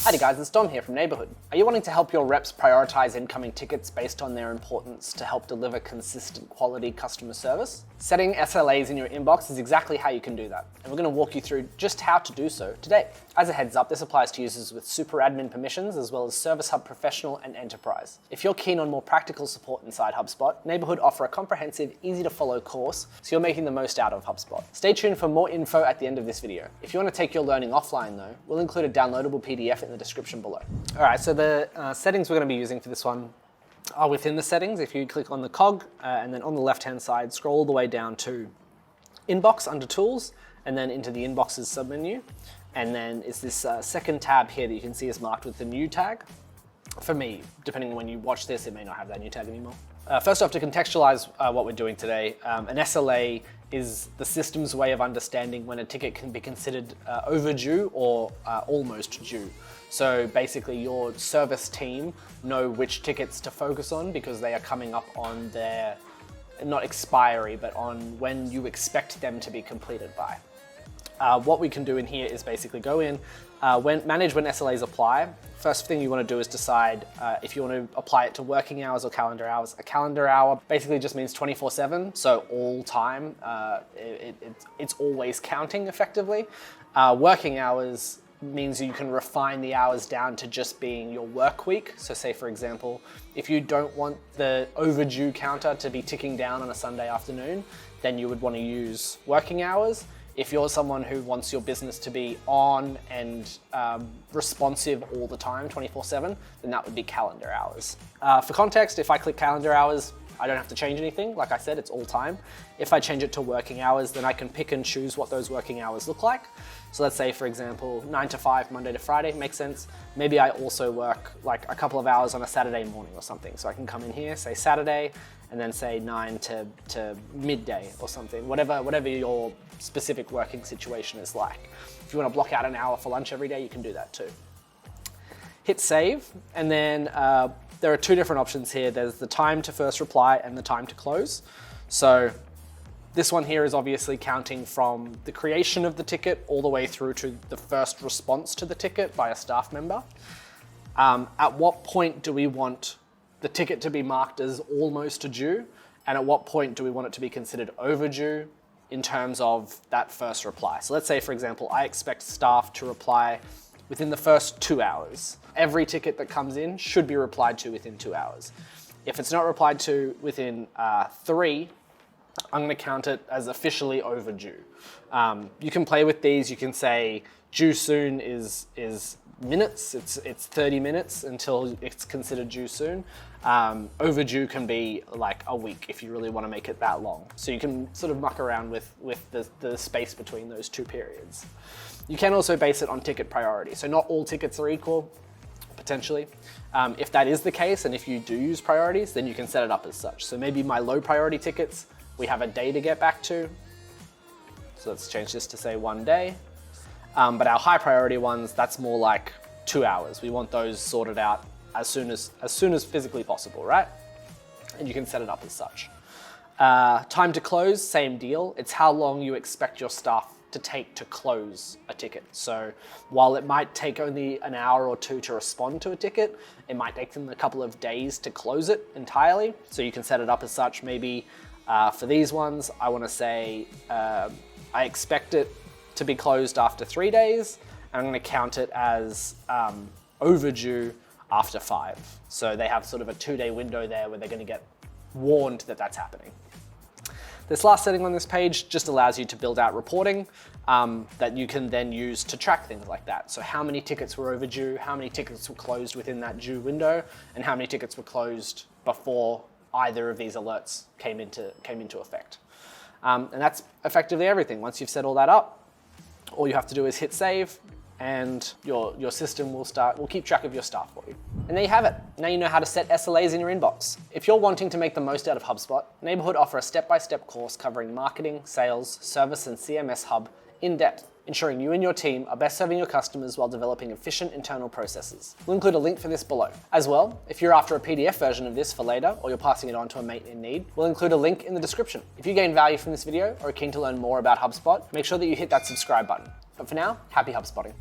Howdy guys, it's Dom here from Neighbourhood. Are you wanting to help your reps prioritize incoming tickets based on their importance to help deliver consistent quality customer service? Setting SLAs in your inbox is exactly how you can do that, and we're going to walk you through just how to do so today. As a heads up, this applies to users with super admin permissions as well as Service Hub Professional and Enterprise. If you're keen on more practical support inside HubSpot, Neighbourhood offer a comprehensive, easy to follow course so you're making the most out of HubSpot. Stay tuned for more info at the end of this video. If you want to take your learning offline though, we'll include a downloadable PDF in the description below. All right, so the settings we're going to be using for this one are within the settings. If you click on the cog and then on the left-hand side, scroll all the way down to Inbox under Tools and then into the Inboxes submenu. And then it's this second tab here that you can see is marked with the new tag. For me, depending on when you watch this, it may not have that new tag anymore. First off, to contextualize what we're doing today, an SLA is the system's way of understanding when a ticket can be considered overdue or almost due. So basically your service team know which tickets to focus on because they are coming up on their, not expiry, but on when you expect them to be completed by. What we can do in here is basically go in, manage when SLAs apply. First thing you want to do is decide if you want to apply it to working hours or calendar hours. A calendar hour basically just means 24/7, so all time. It's always counting effectively. Working hours means you can refine the hours down to just being your work week. So say for example, if you don't want the overdue counter to be ticking down on a Sunday afternoon, then you would want to use working hours. If you're someone who wants your business to be on and responsive all the time, 24/7, then that would be calendar hours. For context, if I click calendar hours, I don't have to change anything. Like I said, it's all time. If I change it to working hours, then I can pick and choose what those working hours look like. So let's say, for example, 9 to 5, Monday to Friday, makes sense. Maybe I also work like a couple of hours on a Saturday morning or something. So I can come in here, say Saturday, and then say 9 to midday or something, whatever your specific working situation is like. If you want to block out an hour for lunch every day, you can do that too. Hit save, and then there are two different options here. There's the time to first reply and the time to close. So this one here is obviously counting from the creation of the ticket all the way through to the first response to the ticket by a staff member. At what point do we want the ticket to be marked as almost due? And at what point do we want it to be considered overdue in terms of that first reply? So let's say, for example, I expect staff to reply within the first 2 hours. Every ticket that comes in should be replied to within 2 hours. If it's not replied to within 3, I'm going to count it as officially overdue. You can play with these. You can say due soon is minutes. It's 30 minutes until it's considered due soon. Overdue can be like a week if you really want to make it that long. So you can sort of muck around with the space between those two periods. You can also base it on ticket priority. So not all tickets are equal, potentially. If that is the case, and if you do use priorities, then you can set it up as such. So maybe my low priority tickets, we have a day to get back to. So let's change this to say 1 day. But our high priority ones, that's more like 2 hours. We want those sorted out as soon as physically possible, right? And you can set it up as such. Time to close, same deal. It's how long you expect your staff to take to close a ticket. So while it might take only an hour or two to respond to a ticket, it might take them a couple of days to close it entirely. So you can set it up as such. Maybe for these ones, I want to say I expect it to be closed after 3 days, and I'm going to count it as overdue after 5. So they have sort of a 2-day window there where they're going to get warned that that's happening. This last setting on this page just allows you to build out reporting that you can then use to track things like that. So how many tickets were overdue, how many tickets were closed within that due window, and how many tickets were closed before either of these alerts came into effect. And that's effectively everything. Once you've set all that up, all you have to do is hit save, and your system will keep track of your staff for you. And there you have it. Now you know how to set SLAs in your inbox. If you're wanting to make the most out of HubSpot, Neighbourhood offer a step-by-step course covering marketing, sales, service, and CMS Hub in depth, ensuring you and your team are best serving your customers while developing efficient internal processes. We'll include a link for this below. As well, if you're after a PDF version of this for later, or you're passing it on to a mate in need, we'll include a link in the description. If you gain value from this video or are keen to learn more about HubSpot, make sure that you hit that subscribe button. But for now, happy HubSpotting.